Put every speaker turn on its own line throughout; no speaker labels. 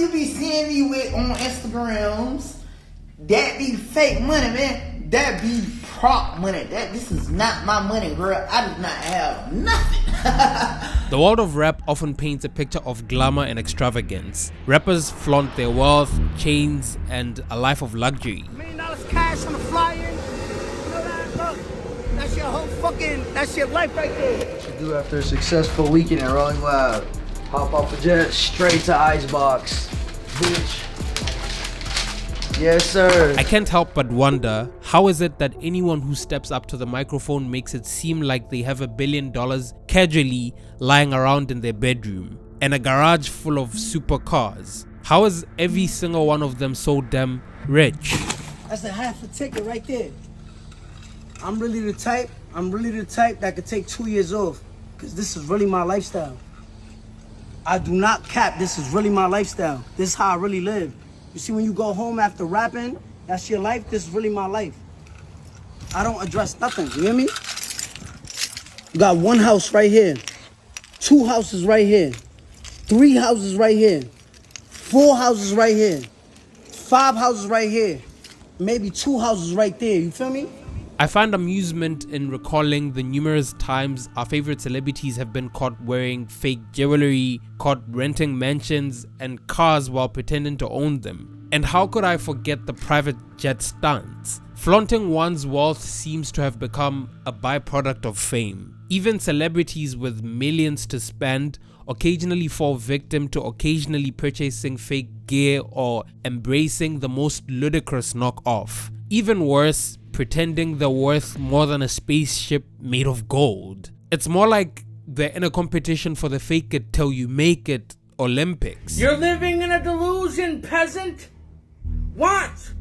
you be seeing me with on Instagrams, that be fake money, man. That be prop money. This is not my money, girl. I do not have nothing.
The world of rap often paints a picture of glamour and extravagance. Rappers flaunt their wealth, chains, and a life of luxury.
$1 million cash on the flyer. You know that? Look, that's your whole that's your life right there.
What you do after a successful weekend at Rolling Loud? Hop off a jet straight to Icebox. Bitch. Yes, sir.
I can't help but wonder, how is it that anyone who steps up to the microphone makes it seem like they have $1 billion casually lying around in their bedroom and a garage full of supercars? How is every single one of them so damn rich?
That's a half a ticket right there. I'm really the type that could take 2 years off, because this is really my lifestyle. I do not cap, this is really my lifestyle. This is how I really live. You see, when you go home after rapping, that's your life, this is really my life. I don't address nothing, you hear me? You got 1 house right here, 2 houses right here, 3 houses right here, 4 houses right here, 5 houses right here, maybe 2 houses right there, you feel me?
I find amusement in recalling the numerous times our favorite celebrities have been caught wearing fake jewelry, caught renting mansions and cars while pretending to own them. And how could I forget the private jet stunts? Flaunting one's wealth seems to have become a byproduct of fame. Even celebrities with millions to spend occasionally fall victim to occasionally purchasing fake gear or embracing the most ludicrous knockoff. Even worse, pretending they're worth more than a spaceship made of gold. It's more like they're in a competition for the fake it till you make it Olympics.
You're living in a delusion, peasant. What?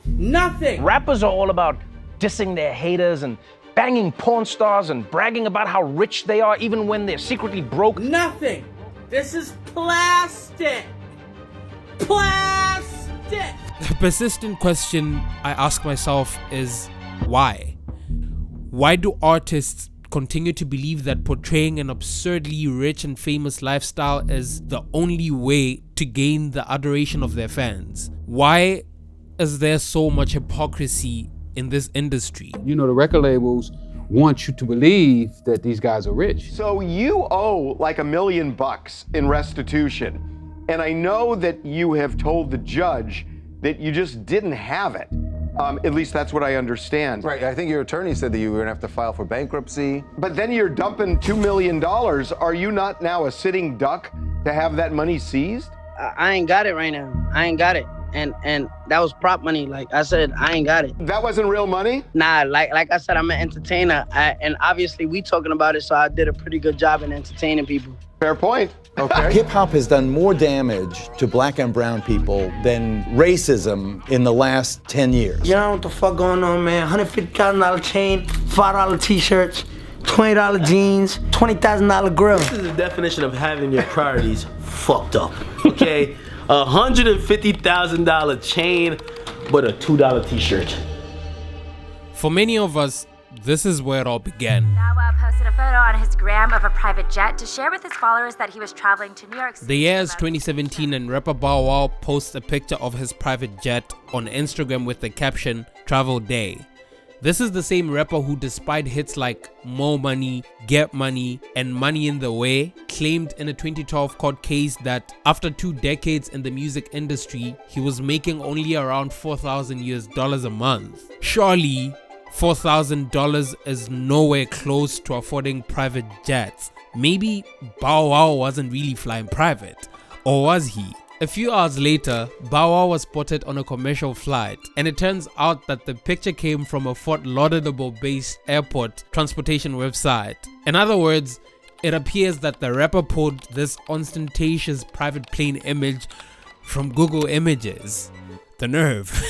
Nothing.
Rappers are all about dissing their haters and banging porn stars and bragging about how rich they are even when they're secretly broke.
Nothing. This is plastic. Plastic.
The persistent question I ask myself is why? Why do artists continue to believe that portraying an absurdly rich and famous lifestyle is the only way to gain the adoration of their fans? Why is there so much hypocrisy in this industry?
You know, the record labels want you to believe that these guys are rich.
So you owe like $1 million in restitution. And I know that you have told the judge that you just didn't have it. At least that's what I understand.
Right, I think your attorney said that you were gonna have to file for bankruptcy.
But then you're dumping $2 million. Are you not now a sitting duck to have that money seized?
I ain't got it right now. I ain't got it. And that was prop money. Like I said, I ain't got it.
That wasn't real money?
Nah, like I said, I'm an entertainer. And obviously we talking about it, so I did a pretty good job in entertaining people.
Fair point. Okay.
Hip-hop has done more damage to black and brown people than racism in the last 10 years.
You know what the fuck going on, man? $150,000 chain, $5 t-shirts, $20 jeans, $20,000 grill.
This is the definition of having your priorities fucked up, okay? $150,000 chain, but a $2 t-shirt.
For many of us, this is where it all began.
Bow Wow posted a photo on his gram of a private jet to share with his followers that he was traveling to New York City.
The year is 2017 and rapper Bow Wow posts a picture of his private jet on Instagram with the caption, "Travel Day." This is the same rapper who, despite hits like More Money, Get Money, and Money in the Way, claimed in a 2012 court case that after 2 decades in the music industry, he was making only around $4,000 a month. Surely, $4,000 is nowhere close to affording private jets. Maybe Bow Wow wasn't really flying private, or was he? A few hours later, Bow Wow was spotted on a commercial flight, and it turns out that the picture came from a Fort Lauderdale-based airport transportation website. In other words, it appears that the rapper pulled this ostentatious private plane image from Google Images. The nerve.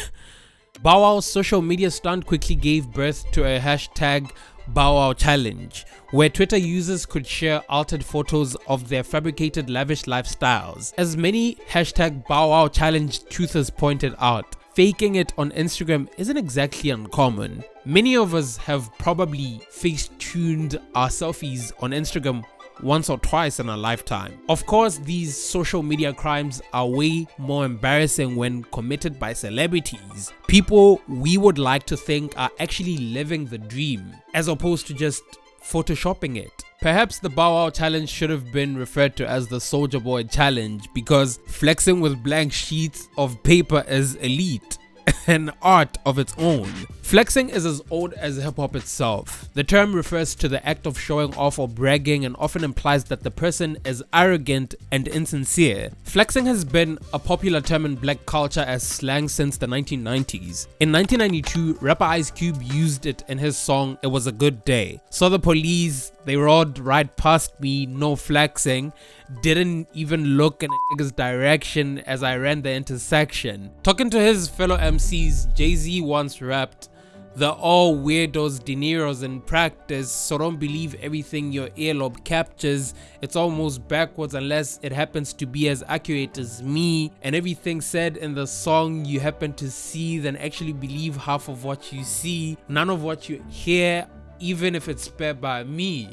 Bow Wow's social media stunt quickly gave birth to a hashtag Bow Wow Challenge, where Twitter users could share altered photos of their fabricated lavish lifestyles. As many hashtag Bow Wow Challenge truthers pointed out, faking it on Instagram isn't exactly uncommon. Many of us have probably face-tuned our selfies on Instagram once or twice in a lifetime. Of course, these social media crimes are way more embarrassing when committed by celebrities, people we would like to think are actually living the dream, as opposed to just photoshopping it. Perhaps the Bow Wow challenge should have been referred to as the Soulja Boy challenge, because flexing with blank sheets of paper is elite. An art of its own. Flexing is as old as hip-hop itself. The term refers to the act of showing off or bragging and often implies that the person is arrogant and insincere. Flexing has been a popular term in black culture as slang since the 1990s. In 1992, rapper Ice Cube used it in his song It Was a Good Day. Saw the police, they rode right past me, no flexing. Didn't even look in a nigga's direction as I ran the intersection. Talking to his fellow MCs, Jay-Z once rapped, "They're all weirdos, De Niro's in practice, so don't believe everything your earlobe captures. It's almost backwards unless it happens to be as accurate as me. And everything said in the song you happen to see, then actually believe half of what you see, none of what you hear, even if it's sped by me."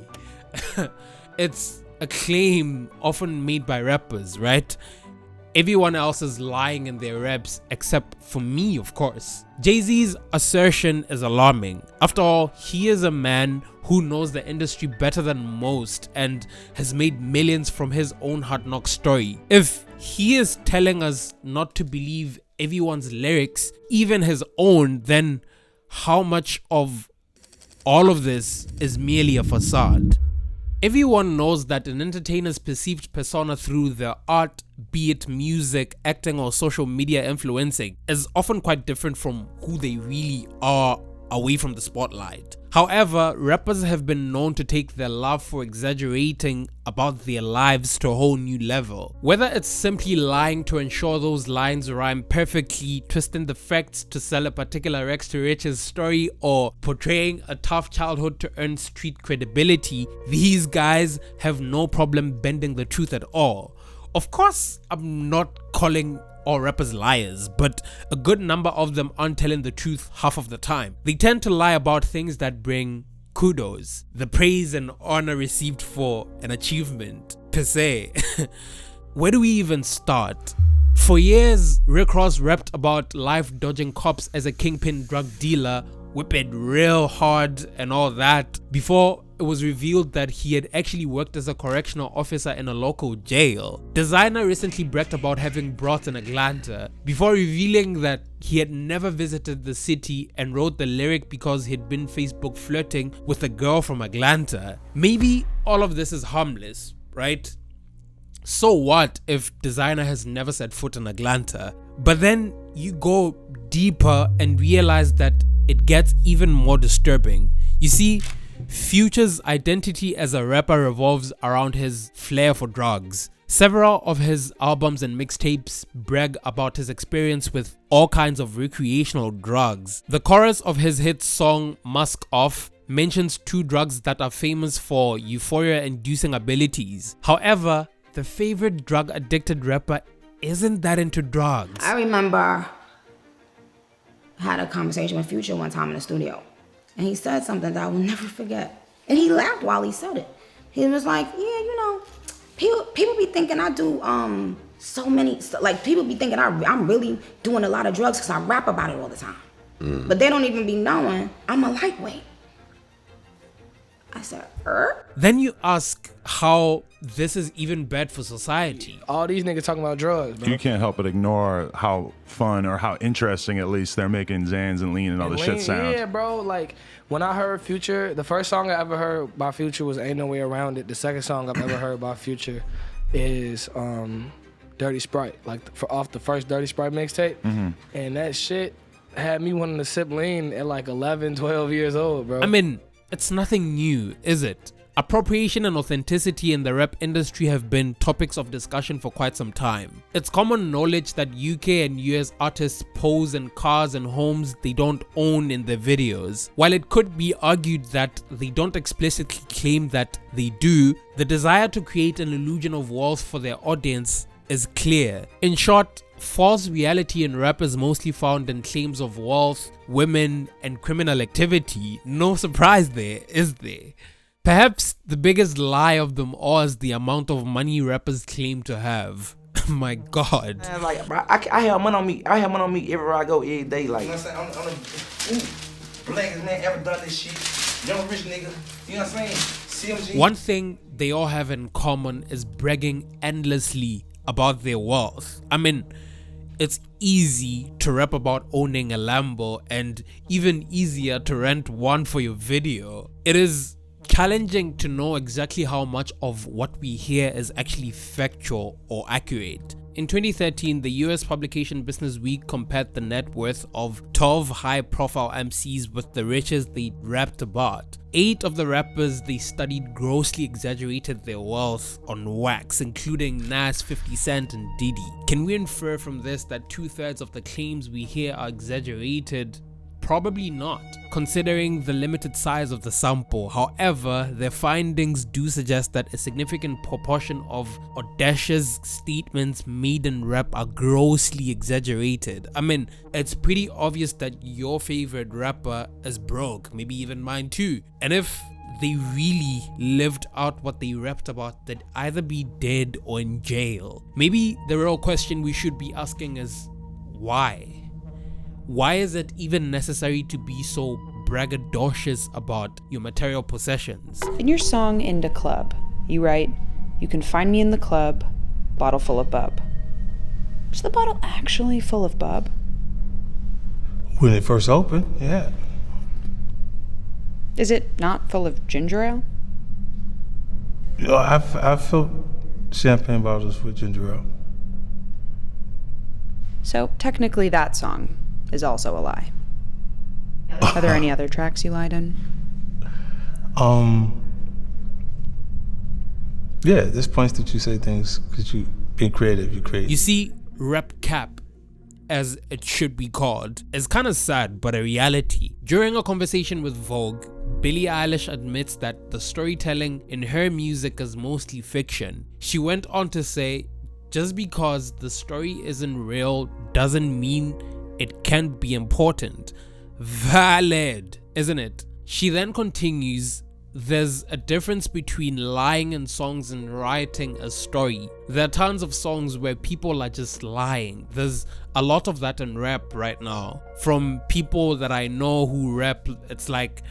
It's a claim often made by rappers, right? Everyone else is lying in their raps except for me, of course. Jay-Z's assertion is alarming. After all, he is a man who knows the industry better than most and has made millions from his own hard knock story. If he is telling us not to believe everyone's lyrics, even his own, then how much of all of this is merely a facade? Everyone knows that an entertainer's perceived persona through their art, be it music, acting, or social media influencing, is often quite different from who they really are away from the spotlight. However, rappers have been known to take their love for exaggerating about their lives to a whole new level. Whether it's simply lying to ensure those lines rhyme perfectly, twisting the facts to sell a particular rags to riches story, or portraying a tough childhood to earn street credibility, these guys have no problem bending the truth at all. Of course, I'm not calling all rappers liars, but a good number of them aren't telling the truth half of the time. They tend to lie about things that bring kudos, the praise and honor received for an achievement, per se. Where do we even start? For years, Rick Ross rapped about life dodging cops as a kingpin drug dealer, whipping real hard and all that, before it was revealed that he had actually worked as a correctional officer in a local jail. Designer recently bragged about having brought in Atlanta, before revealing that he had never visited the city and wrote the lyric because he'd been Facebook flirting with a girl from Atlanta. Maybe all of this is harmless, right? So what if Designer has never set foot in Atlanta? But then you go deeper and realize that it gets even more disturbing. You see, Future's identity as a rapper revolves around his flair for drugs. Several of his albums and mixtapes brag about his experience with all kinds of recreational drugs. The chorus of his hit song Mask Off mentions two drugs that are famous for euphoria-inducing abilities. However, the favorite drug-addicted rapper isn't that into drugs.
I remember I had a conversation with Future one time in the studio, and he said something that I will never forget. And he laughed while he said it. He was like, yeah, you know, people be thinking I do so many, like people be thinking I'm really doing a lot of drugs because I rap about it all the time. But they don't even be knowing I'm a lightweight. I said,
Then you ask how this is even bad for society.
All these niggas talking about drugs, bro.
You can't help but ignore how fun or how interesting, at least, they're making Xans and Lean and all this shit sound.
Yeah, bro. Like, when I heard Future, the first song I ever heard by Future was Ain't No Way Around It. The second song I've ever heard by Future is Dirty Sprite, like off the first Dirty Sprite mixtape. And that shit had me wanting to sip Lean at like 11, 12 years old, bro.
I mean, it's nothing new, is it? Appropriation and authenticity in the rap industry have been topics of discussion for quite some time. It's common knowledge that UK and US artists pose in cars and homes they don't own in their videos. While it could be argued that they don't explicitly claim that they do, the desire to create an illusion of wealth for their audience is clear. In short, false reality in rap is mostly found in claims of wealth, women, and criminal activity. No surprise there, is there? Perhaps the biggest lie of them all is the amount of money rappers claim to have. My God.
Man, like, bro, I have money on me. I have money on me everywhere I go every day. Like, you know what I'm saying? I'm blackest man ever done this shit. Young rich nigga. You know what I'm saying? CMG.
One thing they all have in common is bragging endlessly about their wealth. I mean, it's easy to rap about owning a Lambo and even easier to rent one for your video. It is challenging to know exactly how much of what we hear is actually factual or accurate. In 2013, the US publication Business Week compared the net worth of 12 high-profile MCs with the riches they rapped about. 8 of the rappers they studied grossly exaggerated their wealth on wax, including Nas, 50 Cent, and Diddy. Can we infer from this that 2/3 of the claims we hear are exaggerated? Probably not, considering the limited size of the sample. However, their findings do suggest that a significant proportion of audacious statements made in rap are grossly exaggerated. I mean, it's pretty obvious that your favorite rapper is broke, maybe even mine too. And if they really lived out what they rapped about, they'd either be dead or in jail. Maybe the real question we should be asking is, why? Why is it even necessary to be so braggadocious about your material possessions?
In your song Into Club, you write, "You can find me in the club, bottle full of bub." Is the bottle actually full of bub?
When it first opened, yeah.
Is it not full of ginger ale?
You know, I've filled champagne bottles with ginger ale.
So technically that song is also a lie. Are there any other tracks you lied in?
Yeah, there's points that you say things because you being creative, you create.
You see, rap cap, as it should be called, is kind of sad but a reality. During a conversation with Vogue, Billie Eilish admits that the storytelling in her music is mostly fiction. She went on to say, just because the story isn't real doesn't mean it can't be important. Valid, isn't it? She then continues, there's a difference between lying in songs and writing a story. There are tons of songs where people are just lying. There's a lot of that in rap right now. From people that I know who rap, it's like,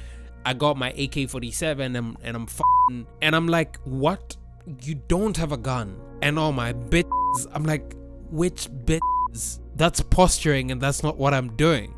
I got my AK-47 and I'm f***ing, and I'm like, what? You don't have a gun. And all my bitches, I'm like, which bitches? That's posturing and that's not what I'm doing.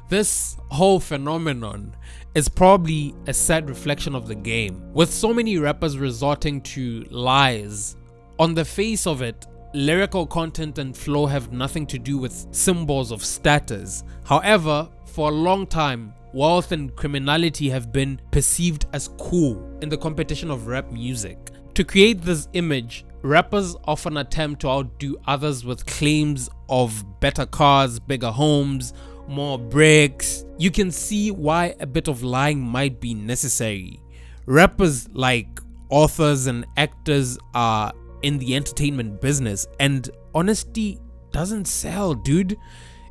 This whole phenomenon is probably a sad reflection of the game. With so many rappers resorting to lies, on the face of it, lyrical content and flow have nothing to do with symbols of status. However, for a long time, wealth and criminality have been perceived as cool in the competition of rap music. To create this image, rappers often attempt to outdo others with claims of better cars, bigger homes, more bricks. You can see why a bit of lying might be necessary. Rappers, like authors and actors, are in the entertainment business, and honesty doesn't sell, dude.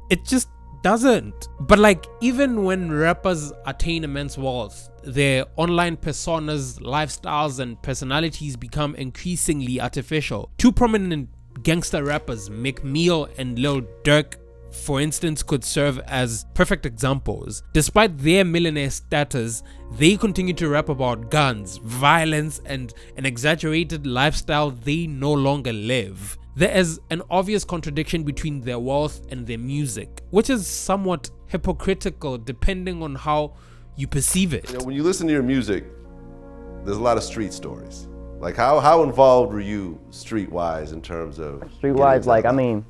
It just doesn't. But like, even when rappers attain immense wealth, their online personas, lifestyles, and personalities become increasingly artificial. Two prominent gangster rappers, Meek Mill and Lil Durk, for instance, could serve as perfect examples. Despite their millionaire status, they continue to rap about guns, violence, and an exaggerated lifestyle they no longer live. There is an obvious contradiction between their wealth and their music, which is somewhat hypocritical depending on how you perceive it.
You know, when you listen to your music, there's a lot of street stories. Like how involved were you streetwise in terms of
streetwise? Like, I mean,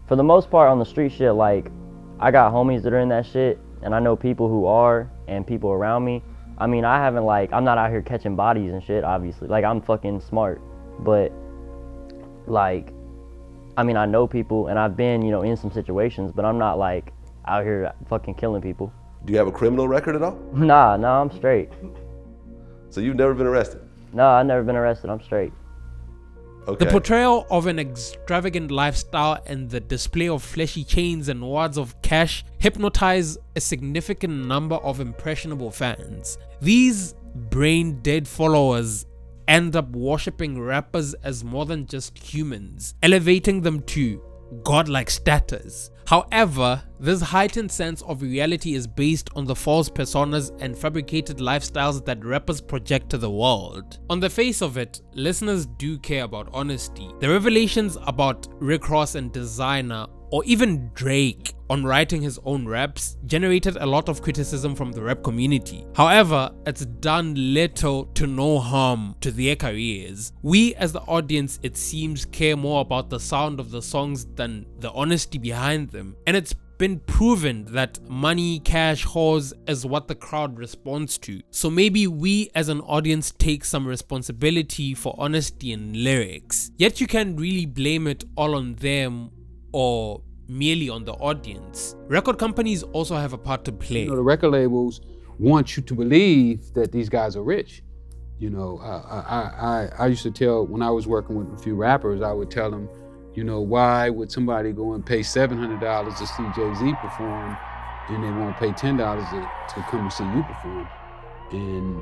for the most part on the street shit, like, I got homies that are in that shit, and I know people who are, and people around me. I mean, I haven't, like, I'm not out here catching bodies and shit, obviously. Like, I'm fucking smart, but, like, I mean, I know people, and I've been, you know, in some situations, but I'm not, like, out here fucking killing people.
Do you have a criminal record at all?
Nah, I'm straight.
So you've never been arrested?
Nah, I've never been arrested, I'm straight.
Okay.
The portrayal of an extravagant lifestyle and the display of fleshy chains and wads of cash hypnotize a significant number of impressionable fans. These brain dead followers end up worshipping rappers as more than just humans, elevating them to godlike status. However, this heightened sense of reality is based on the false personas and fabricated lifestyles that rappers project to the world. On the face of it, listeners do care about honesty. The revelations about Rick Ross and Designer, or even Drake on writing his own raps, generated a lot of criticism from the rap community. However, it's done little to no harm to their careers. We as the audience, it seems, care more about the sound of the songs than the honesty behind them. And it's been proven that money, cash, whores is what the crowd responds to. So maybe we as an audience take some responsibility for honesty in lyrics. Yet you can't really blame it all on them or merely on the audience. Record companies also have a part to play.
You know, the record labels want you to believe that these guys are rich. You know, I used to tell, when I was working with a few rappers, I would tell them, you know, why would somebody go and pay $700 to see Jay-Z perform and they won't pay $10 to come and see you perform? And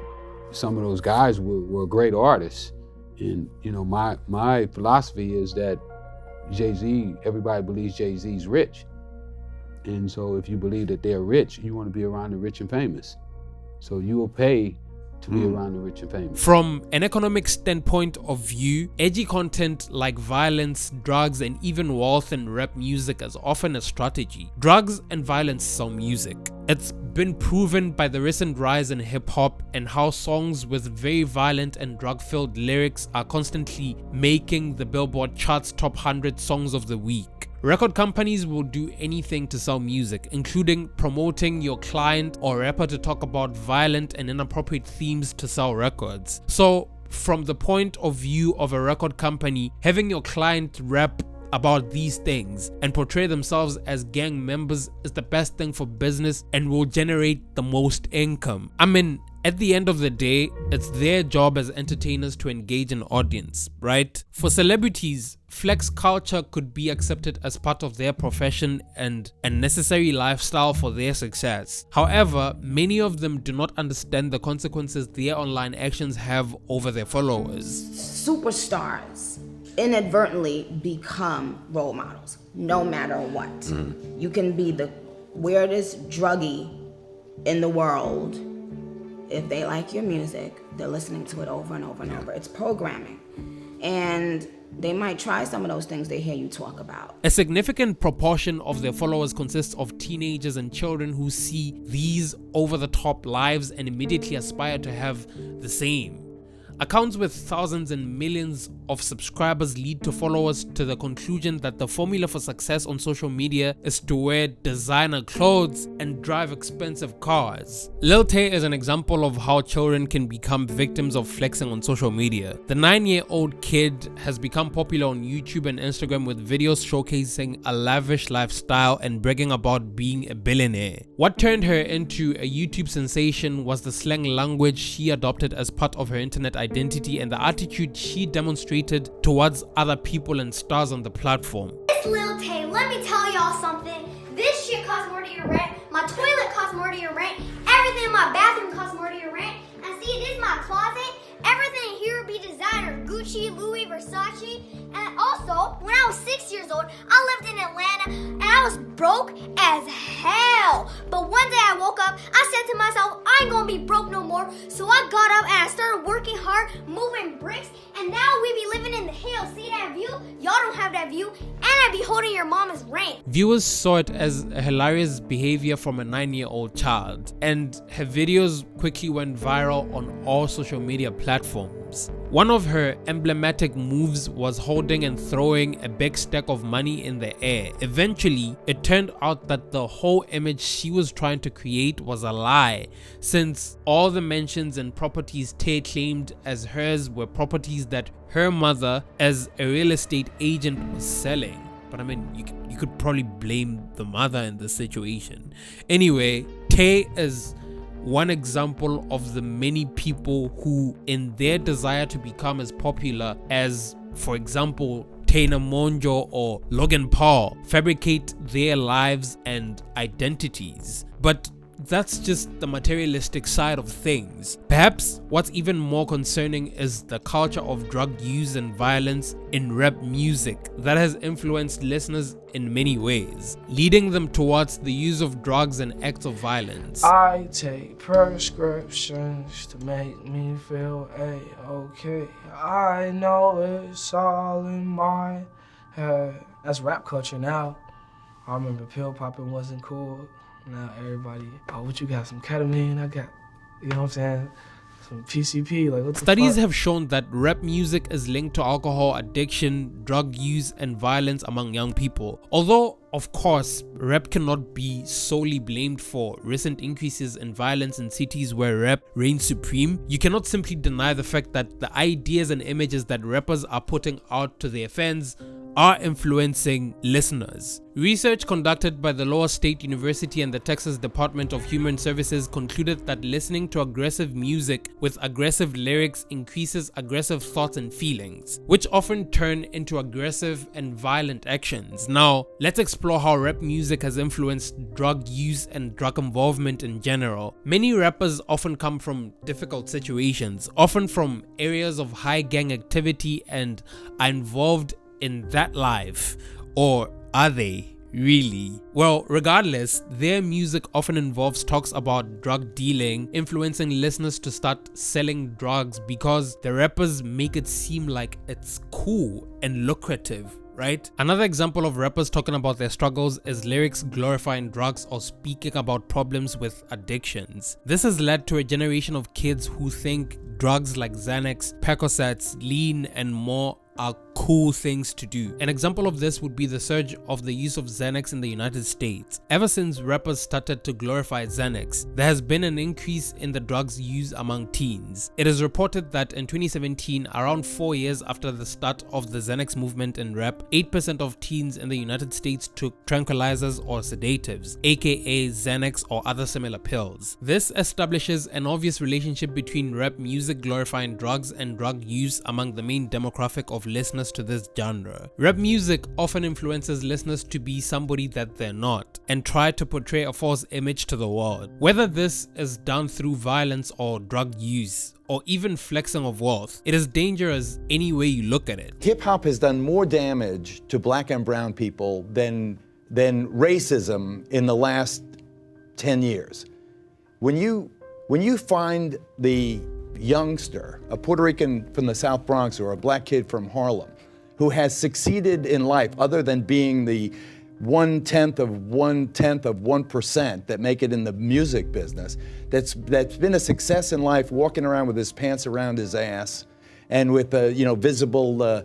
some of those guys were great artists. And, you know, my philosophy is that Jay-Z, everybody believes Jay-Z's rich. And so if you believe that they're rich, you want to be around the rich and famous. So you will pay to be around the rich and famous.
From an economic standpoint of view, edgy content like violence, drugs, and even wealth in rap music is often a strategy. Drugs and violence sell music. It's been proven by the recent rise in hip-hop and how songs with very violent and drug-filled lyrics are constantly making the Billboard charts top 100 songs of the week. Record companies will do anything to sell music, including promoting your client or rapper to talk about violent and inappropriate themes to sell records. So, from the point of view of a record company, having your client rap about these things and portray themselves as gang members is the best thing for business and will generate the most income. I mean, at the end of the day, it's their job as entertainers to engage an audience, right? For celebrities, flex culture could be accepted as part of their profession and a necessary lifestyle for their success. However, many of them do not understand the consequences their online actions have over their followers.
Superstars inadvertently become role models, no matter what. You can be the weirdest druggie in the world. If they like your music, they're listening to it over and over and over. It's programming. And they might try some of those things they hear you talk about.
A significant proportion of their followers consists of teenagers and children who see these over-the-top lives and immediately aspire to have the same. Accounts with thousands and millions of subscribers lead to followers to the conclusion that the formula for success on social media is to wear designer clothes and drive expensive cars. Lil Tay is an example of how children can become victims of flexing on social media. The 9-year-old kid has become popular on YouTube and Instagram with videos showcasing a lavish lifestyle and bragging about being a billionaire. What turned her into a YouTube sensation was the slang language she adopted as part of her internet identity and the attitude she demonstrated towards other people and stars on the platform.
It's Lil Tay. Let me tell y'all something. This shit costs more to your rent. My toilet costs more to your rent. Everything in my bathroom costs more to your rent. And see, this is my closet. Everything here be designer. Gucci, Louis, Versace. And also, when I was 6 years old, I lived in Atlanta and I was broke as hell. But one day I woke up, I said to myself, I ain't gonna be broke no more. So I got up and I started working hard, moving bricks, and now we be living in the hills. See that view? Y'all don't have that view, and I be holding your mama's rent.
Viewers saw it as a hilarious behavior from a 9-year-old child, and her videos quickly went viral on all social media platforms. One of her emblematic moves was holding and throwing a big stack of money in the air. Eventually, it turned out that the whole image she was trying to create was a lie, since all the mansions and properties Tay claimed as hers were properties that her mother, as a real estate agent, was selling. But I mean, you could probably blame the mother in this situation. Anyway, Tay is one example of the many people who, in their desire to become as popular as, for example, Taina Monjo or Logan Paul, fabricate their lives and identities. But that's just the materialistic side of things. Perhaps what's even more concerning is the culture of drug use and violence in rap music that has influenced listeners in many ways, leading them towards the use of drugs and acts of violence.
I take prescriptions to make me feel A-okay. I know it's all in my head. That's rap culture now. I remember pill popping wasn't cool. Now everybody, oh, what you got? Some ketamine? I got, you know what I'm saying? Some PCP, like what the
Studies
fuck?
have shown that rap music is linked to alcohol addiction, drug use, and violence among young people. Although, of course, rap cannot be solely blamed for recent increases in violence in cities where rap reigns supreme, you cannot simply deny the fact that the ideas and images that rappers are putting out to their fans are influencing listeners. Research conducted by the Iowa State University and the Texas Department of Human Services concluded that listening to aggressive music with aggressive lyrics increases aggressive thoughts and feelings, which often turn into aggressive and violent actions. Now, let's explore how rap music has influenced drug use and drug involvement in general. Many rappers often come from difficult situations, often from areas of high gang activity, and are involved in that life. Or are they really? Well, regardless, their music often involves talks about drug dealing, influencing listeners to start selling drugs because the rappers make it seem like it's cool and lucrative, right? Another example of rappers talking about their struggles is lyrics glorifying drugs or speaking about problems with addictions. This has led to a generation of kids who think drugs like Xanax, Percocets, lean, and more are cool things to do. An example of this would be the surge of the use of Xanax in the United States. Ever since rappers started to glorify Xanax, there has been an increase in the drugs used among teens. It is reported that in 2017, around 4 years after the start of the Xanax movement in rap, 8% of teens in the United States took tranquilizers or sedatives, aka Xanax or other similar pills. This establishes an obvious relationship between rap music glorifying drugs and drug use among the main demographic of listeners to this genre. Rap music often influences listeners to be somebody that they're not and try to portray a false image to the world. Whether this is done through violence or drug use, or even flexing of wealth, it is dangerous any way you look at it.
Hip hop has done more damage to black and brown people than racism in the last 10 years. When you find the youngster, a Puerto Rican from the South Bronx or a black kid from Harlem, who has succeeded in life other than being the 1/10 of 1% that make it in the music business, that's been a success in life, walking around with his pants around his ass and with visible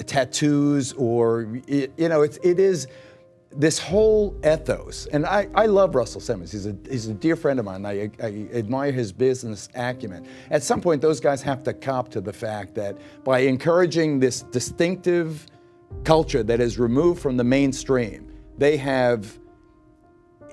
tattoos, or it is this whole ethos. And I love Russell Simmons. He's a dear friend of mine. I admire his business acumen. At some point, those guys have to cop to the fact that by encouraging this distinctive culture that is removed from the mainstream, they have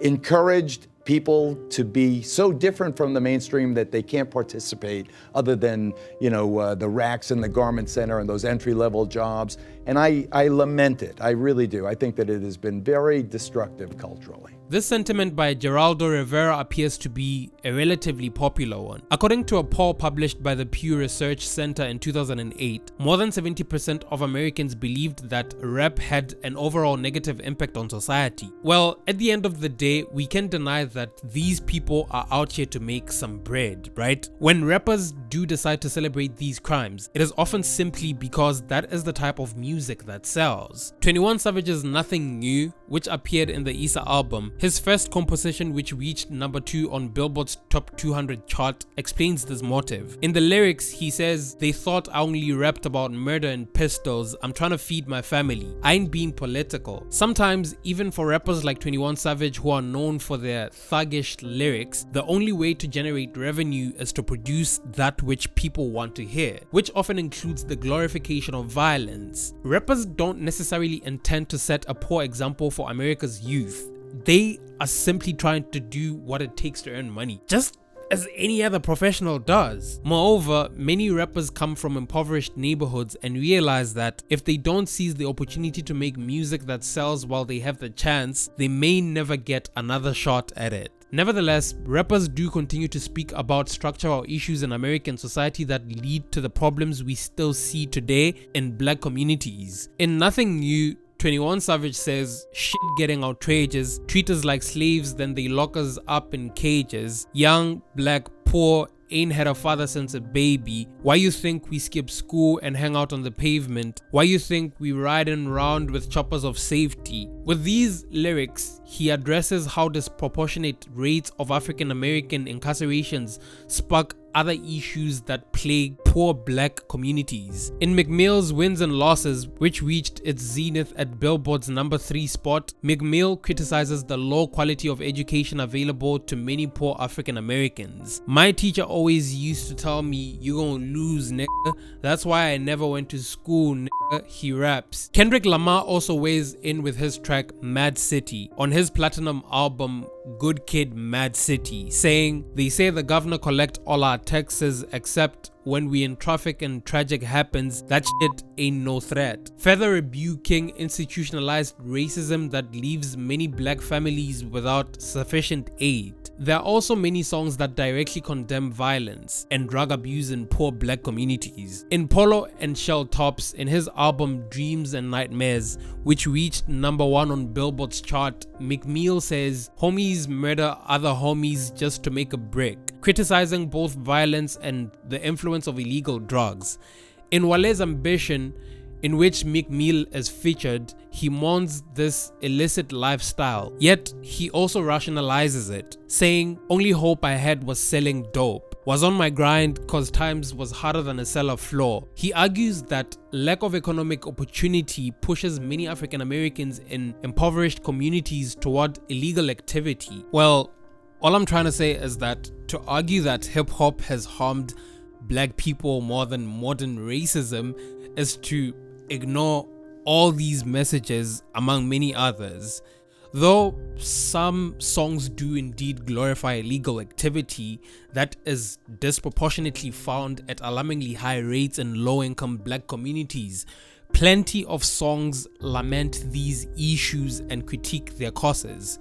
encouraged people to be so different from the mainstream that they can't participate other than, the racks in the garment center and those entry-level jobs. And I lament it. I really do. I think that it has been very destructive culturally.
This sentiment by Geraldo Rivera appears to be a relatively popular one. According to a poll published by the Pew Research Center in 2008, more than 70% of Americans believed that rap had an overall negative impact on society. Well, at the end of the day, we can't deny that these people are out here to make some bread, right? When rappers do decide to celebrate these crimes, it is often simply because that is the type of music that sells. 21 Savage's Nothing New, which appeared in the Issa album, his first composition, which reached number 2 on Billboard's Top 200 chart, explains this motive. In the lyrics, he says, "They thought I only rapped about murder and pistols. I'm trying to feed my family. I ain't being political." Sometimes, even for rappers like 21 Savage who are known for their thuggish lyrics, the only way to generate revenue is to produce that which people want to hear, which often includes the glorification of violence. Rappers don't necessarily intend to set a poor example for America's youth. They are simply trying to do what it takes to earn money, just as any other professional does. Moreover, many rappers come from impoverished neighborhoods and realize that if they don't seize the opportunity to make music that sells while they have the chance, they may never get another shot at it. Nevertheless, rappers do continue to speak about structural issues in American society that lead to the problems we still see today in black communities. In Nothing New, 21 Savage says, "Shit getting outrageous, treat us like slaves, then they lock us up in cages. Young, black, poor, ain't had a father since a baby. Why you think we skip school and hang out on the pavement? Why you think we riding around with choppers of safety?" With these lyrics, he addresses how disproportionate rates of African American incarcerations spark other issues that plague poor black communities. In McMill's Wins and Losses, which reached its zenith at Billboard's #3 spot, McMill criticizes the low quality of education available to many poor African Americans. "My teacher always used to tell me, you gonna lose, nigga. That's why I never went to school, nigga," he raps. Kendrick Lamar also weighs in with his track Mad City on his platinum album Good Kid, Mad City, saying, "They say the governor collect all our taxes except when we in traffic and tragic happens, that shit ain't no threat." Further rebuking institutionalized racism that leaves many black families without sufficient aid. There are also many songs that directly condemn violence and drug abuse in poor black communities. In Polo and Shell Tops, in his album Dreams and Nightmares, which reached #1 on Billboard's chart, McMill says, "Homies murder other homies just to make a brick," criticizing both violence and the influence of illegal drugs. In Wale's Ambition, in which McMill is featured, he mourns this illicit lifestyle, yet he also rationalizes it, saying, "Only hope I had was selling dope. Was on my grind cause times was harder than a cellar floor." He argues that lack of economic opportunity pushes many African Americans in impoverished communities toward illegal activity. Well, all I'm trying to say is that to argue that hip-hop has harmed black people more than modern racism is to ignore all these messages among many others. Though some songs do indeed glorify illegal activity that is disproportionately found at alarmingly high rates in low-income black communities, plenty of songs lament these issues and critique their causes.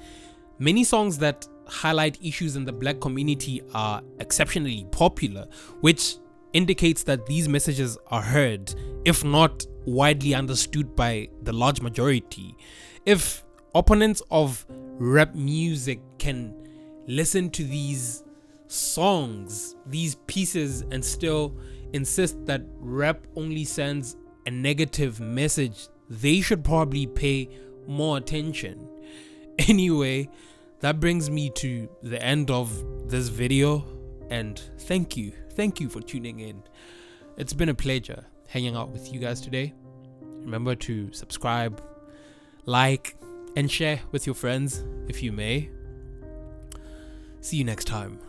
Many songs that highlight issues in the black community are exceptionally popular, which indicates that these messages are heard, if not widely understood by the large majority. If opponents of rap music can listen to these songs, these pieces, and still insist that rap only sends a negative message, they should probably pay more attention. Anyway, that brings me to the end of this video, and thank you for tuning in. It's been a pleasure hanging out with you guys today. Remember to subscribe, like, and share with your friends if you may. See you next time.